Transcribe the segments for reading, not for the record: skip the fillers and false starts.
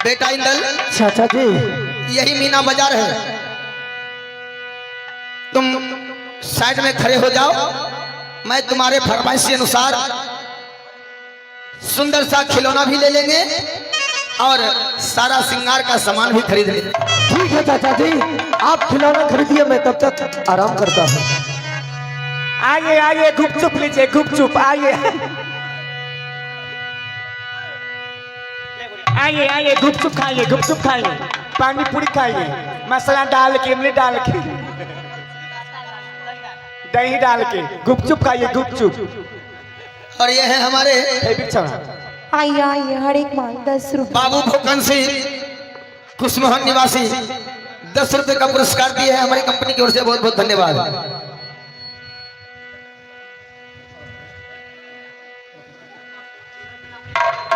बेटा इंदल, चाचा जी यही मीना बाजार है, तुम साइड में खड़े हो जाओ। मैं तुम्हारे फरमाइश के अनुसार सुंदर सा खिलौना भी ले लेंगे और सारा श्रृंगार का सामान भी खरीद लेंगे। ठीक है चाचा जी, आप खिलौना खरीदिए, मैं तब तक आराम करता हूँ। आइए आइए, गुपचुप लीजिए, गुपचुप आइए। आइए आइए, गुपचुप खाइए, गुपचुप खाइए, पानी पूरी खाइए, मसाला डाल के, इमली डाल के, दही डाल के, गुपचुप खाइए, गुपचुप। और ये है हमारे आइए आइए, हर एक माल 10 रुपए। बाबू भूकन सिंह कुशमोहन निवासी 10 रुपए का पुरस्कार दिए हैं हमारी कंपनी की ओर से, बहुत बहुत धन्यवाद।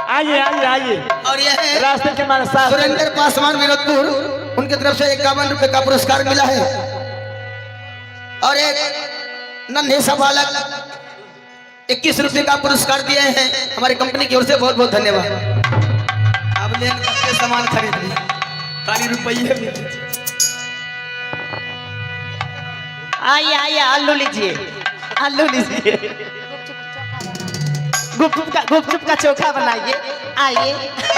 आइए आइए आइए। और यह है रास्ते के हमारे साथ सुरेंद्र पासवान विनोदपुर, उनकी तरफ से 51 रुपए का पुरस्कार मिला है। और एक नन्हे सा बालक 21 रुपए का पुरस्कार दिए हैं हमारी कंपनी की ओर से, बहुत बहुत धन्यवाद। अब लेन के सामान खरीद लिए, खाली रुपये। आइए आइए, आलू लीजिए, आलू लीजिए, गुपचुप का चोखा बनाइए। आइए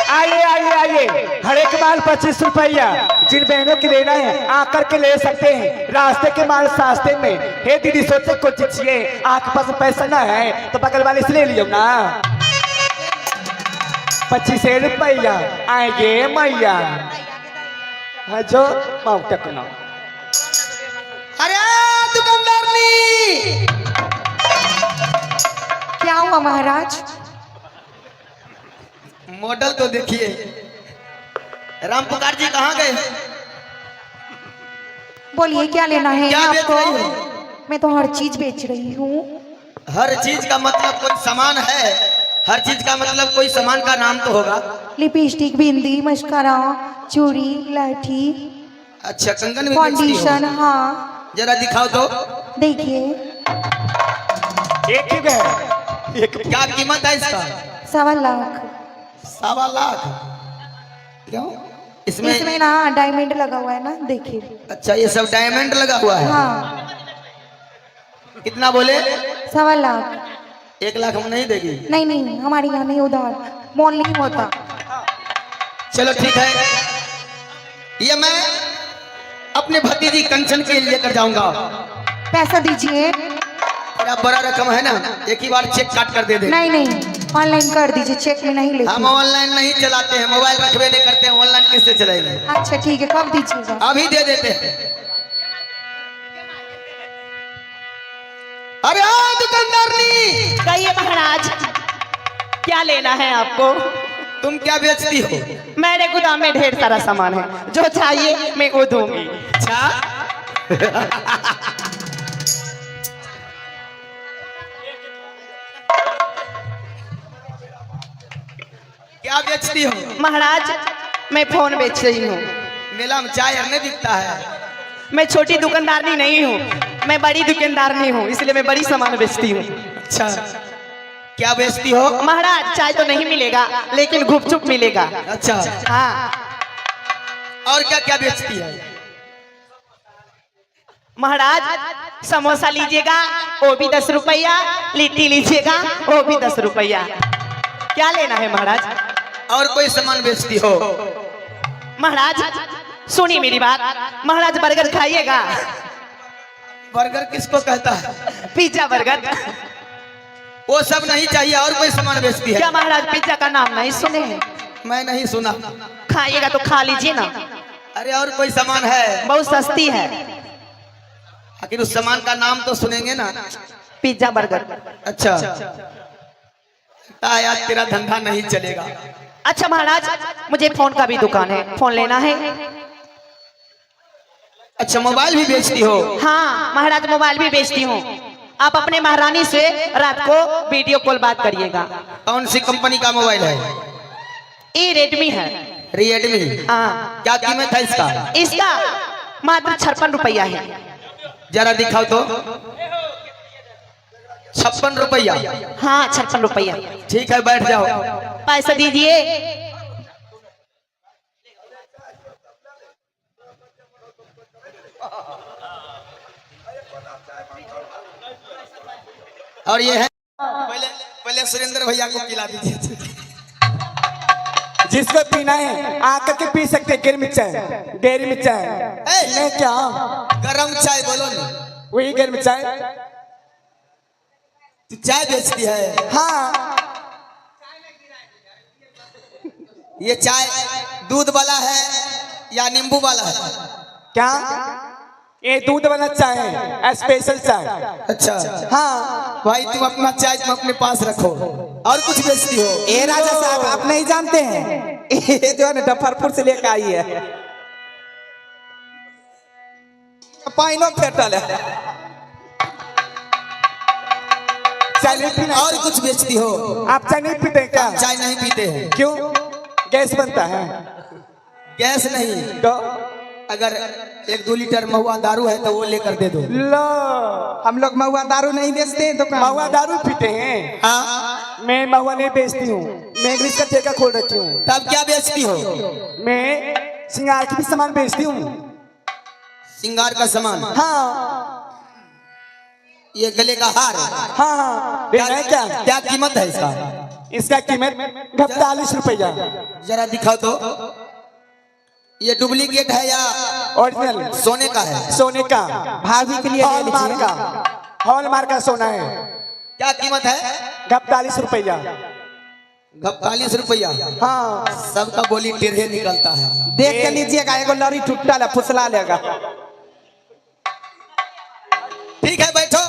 आइए आइए आइए, हर एक माल 25 रुपया। जिन बहनों की लेना है आकर के ले सकते हैं, रास्ते के माल सस्ते में। हे दीदी, सोचे कुछ चाहिए, आपके पास पैसा ना है तो बगल वाले से ले लियो ना। 25 रुपया आएंगे मैया, हाँ जो माउंट ना। अरे दुकानदारनी, क्या हुआ महाराज? मॉडल तो देखिए। राम पुकार जी कहाँ गए? बोलिए क्या लेना है क्या बेच आपको? रही हो? मैं तो हर चीज बेच रही हूँ। हर चीज का मतलब कोई सामान है, हर चीज का मतलब कोई सामान का नाम तो होगा। लिपस्टिक, बिंदी, मस्कारा, चूड़ी, लाठी, अच्छा, कंगन भी फाउंडेशन। बेचती हो? हाँ, जरा दिखाओ तो। देखिए। एक ही है, एक क्या कीमत है इसका? 1.25 लाख। 1.25 लाख? क्यों? इसमें ना डायमंड लगा हुआ है ना, देखिए। अच्छा, ये सब डायमंड लगा हुआ है। हाँ, कितना बोले? 1.25 लाख। 1 लाख हम नहीं देगी? नहीं नहीं, हमारे यहाँ नहीं, उधार मोल नहीं होता। चलो ठीक है, ये मैं अपने भतीजी कंचन के लिए लेकर जाऊंगा। पैसा दीजिए। बड़ा बड़ा रकम है ना, एक ही बार चेक काट कर दे दे। नहीं नहीं, ऑनलाइन कर दीजिए, चेक में नहीं लेते। हम ऑनलाइन नहीं चलाते हैं, मोबाइल रखबे नहीं करते हैं, ऑनलाइन किससे चलाएंगे? अच्छा ठीक है, कब दीजिएगा? अभी दे देते हैं। अरे हाँ दुकानदारनी, कहिए महाराज, क्या लेना है आपको? तुम क्या बेचती हो? मेरे गोदाम में ढेर सारा सामान है, जो चाहिए मैं वो दूंगी। अच्छा क्या बेचती हो? महाराज, मैं फोन बेच रही हूँ। मेला में चाय नहीं बिकता है? मैं छोटी दुकानदारनी नहीं हूँ, मैं बड़ी दुकानदारनी हूँ, इसलिए मैं बड़ी सामान बेचती हूँ। अच्छा, क्या बेचती हो? महाराज, चाय तो नहीं मिलेगा लेकिन गुपचुप मिलेगा। अच्छा, हाँ और क्या क्या बेचती है? महाराज, समोसा लीजिएगा वो भी 10 रुपया, लिट्टी लीजिएगा वो भी 10 रुपया। क्या लेना है महाराज? और कोई सामान बेचती हो? महाराज सुनिए मेरी बात, महाराज बर्गर खाइएगा? बर्गर किसको कहता है? Pizza burger. वो सब नहीं चाहिए, और कोई सामान बेचती है? क्या महाराज पिज्जा का नाम नहीं सुने हैं? मैं नहीं सुना। खाइएगा तो खा लीजिए ना। अरे और कोई सामान है? बहुत सस्ती है। आखिर उस सामान का नाम तो सुनेंगे ना। Pizza burger. अच्छा, यार तेरा धंधा नहीं चलेगा। अच्छा महाराज, मुझे फोन का भी दुकान है, फोन लेना है? अच्छा, मोबाइल भी बेचती हो? हाँ महाराज, मोबाइल भी बेचती हूँ। आप अपने महारानी से रात को वीडियो कॉल बात करिएगा। कौन सी कंपनी का मोबाइल है? ये रेडमी है। रियलमी? हाँ। क्या कीमत है इसका? इसका मात्र 56 रुपया है। जरा दिखाओ तो। 56 रुपया? हाँ 56 रुपया। ठीक है, बैठ जाओ। पैसा दीजिए। और ये है पहले पहले सुरेंद्र भैया को पिला दीजिए। जिसको पीना है आकर के पी सकते हैं। गर्म चाय, डेयरी में चाय नहीं क्या? गरम चाय बोलो ना। वही गर्म चाय। तू चाय बेचती है? हाँ, ये चाय दूध वाला है या नींबू वाला है? क्या? ये दूध वाला चाय है, स्पेशल चाय। अच्छा हाँ भाई, तुम अपना चाय तुम अपने पास रखो। और कुछ बेचती हो? ए राजा साहब, आप नहीं जानते हैं, ये जो है ना मुजफ्फरपुर से लेकर आई है, पाइनो फेटल है। चाय नहीं पीना? और कुछ बेचती हो? आप चाय नहीं पीते क्या? हम चाय नहीं पीते हैं। क्यों? गैस बनता है। गैस नहीं, तो अगर 1-2 लीटर महुआ दारू है तो वो लेकर दे दो। लो, हम लोग महुआ दारू नहीं बेचते हैं दुकान। महुआ दारू पीते हैं? हाँ, मैं महुआ नहीं बेचती हूँ, मैं इंग्लिश का ठेका खोल रखी हूँ। तब क्या बेचती हो? मैं श्रृंगार की भी सामान बेचती हूँ। श्रृंगार का सामान? हाँ ये गले का हार? हाँ हाँ, लेना है क्या? क्या कीमत है इसका? इसका कीमत 40 रुपया। जरा दिखाओ तो। ये डुप्लीकेट है या ओरिजिनल? सोने का है? सोने का, भाभी के लिए ले हॉलमार्क लीजिए। का, हॉलमार्क का सोना है। क्या कीमत है? 40 रुपया। 40 रुपया? हाँ, सबका बोली टेढ़े निकलता है। देख के लीजिएगा, एगो लड़ी टूटा है, फुसला लेगा। ठीक है, बैठो,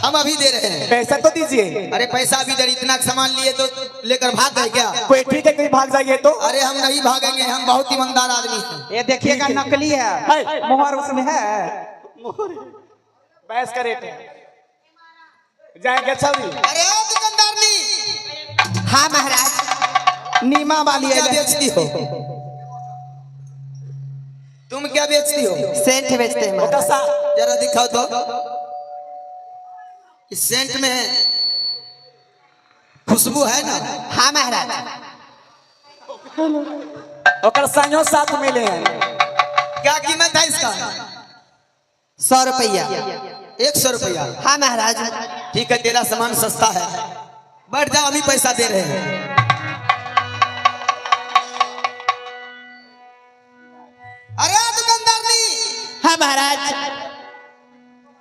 हम अभी दे रहे हैं। पैसा तो दीजिए। अरे पैसा अभी दे, इतना सामान लिए तो लेकर भाग गए क्या? कोई ठीक है, कहीं भाग जाइए तो। अरे हम नहीं भागेंगे, हम बहुत ईमानदार आदमी हैं। ये देखिएगा, नकली है, मोहर उसमें है। बहस करे थे जाएंगे छवि। अरे ओ दुकानदारनी, हाँ महाराज, नीमा वाली क्या है। बेचती हो? तुम क्या बेचती हो? सेंट बेचते हैं महाराज। जरा दिखाओ तो। इस सेंट में खुशबू है ना? हाँ महाराज। और संयो साथ मिले हैं। क्या कीमत है इसका? 100 रुपया। 100 रुपया? हाँ महाराज। ठीक है, तेरा सामान सस्ता है, बैठ जाओ, अभी पैसा दे रहे हैं। अरे दुकानदारनी, हाँ महाराज।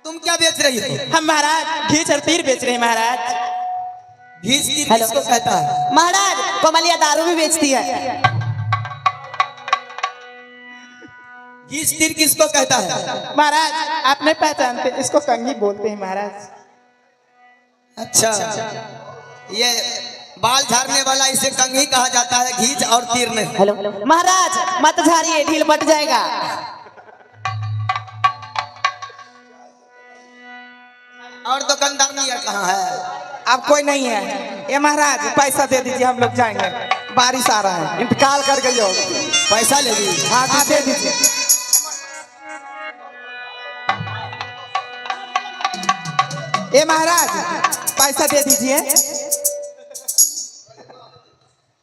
तुम क्या बेच रही हो? हम महाराज घी तीर बेच रहे हैं महाराज। घीच तीर किसको कहता है? महाराज, कोमलिया दारू भी बेचती है। घीच तीर किसको कहता है? महाराज, आप नहीं पहचानते, इसको कंघी बोलते हैं महाराज। अच्छा, ये बाल झाड़ने वाला इसे कंघी कहा जाता है, घीच और तीर नहीं। हेलो महाराज, मत झाड़िए, ढील बट जाएगा। और दुकानदारनी कहाँ है? अब कोई नहीं है। ये महाराज, पैसा दे दीजिए, हम लोग जाएंगे, बारिश आ रहा है। इंतकाल कर गई हो। पैसा ले ली? हाँ दे दीजिए। ये महाराज, पैसा दे दीजिए।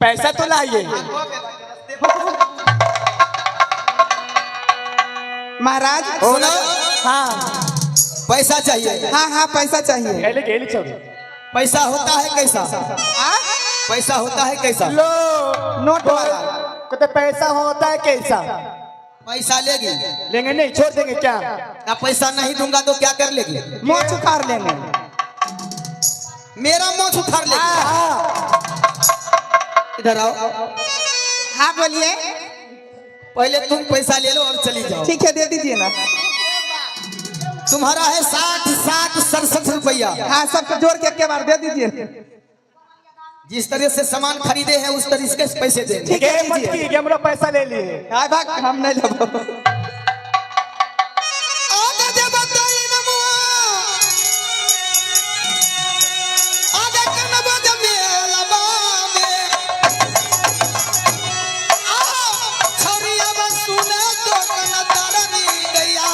पैसा तो लाइए। महाराज सुनो, हाँ पैसा चाहिए? हाँ हाँ, पैसा चाहिए। गेली गेली छवि। पैसा होता है कैसा? आ? पैसा होता है कैसा? लो, नोट वाला। तो पैसा होता है कैसा? पैसा लेगी? लेंगे नहीं, छोड़ देंगे क्या? ना पैसा नहीं दूंगा तो क्या कर लेगी? मोच उखाड़ लेंगे। मेरा मोछ उखाड़ लेगी? इधर आओ। हाँ बोलिए। पहले तुम पैसा ले लो और चली जाओ। ठीक है, दे दीजिए ना। तुम्हारा है 67 रुपया। हाँ, सबको जोड़ के एक बार दे दीजिए। जिस तरह से सामान खरीदे हैं उस तरह के पैसे देंगे। ठीक है, मत दीजिए। की हमरा पैसा ले लिए। हाँ भाग, हम नहीं लेबो। आगे दे बताई नमुआ, आगे कनबा दे मेलबा में। आओ छोरिया बस सुने तो कनदारनी गया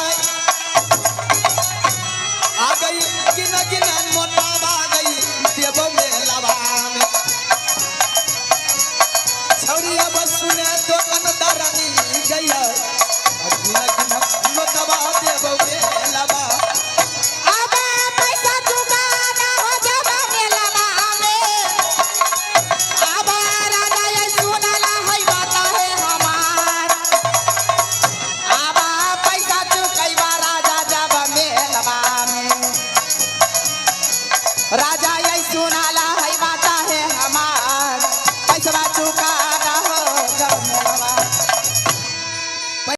आ गई, गिन गिन मोटावा गई देव मेलबा में। छोरिया बस सुने तो कनदारनी गया राजा यही सुनाला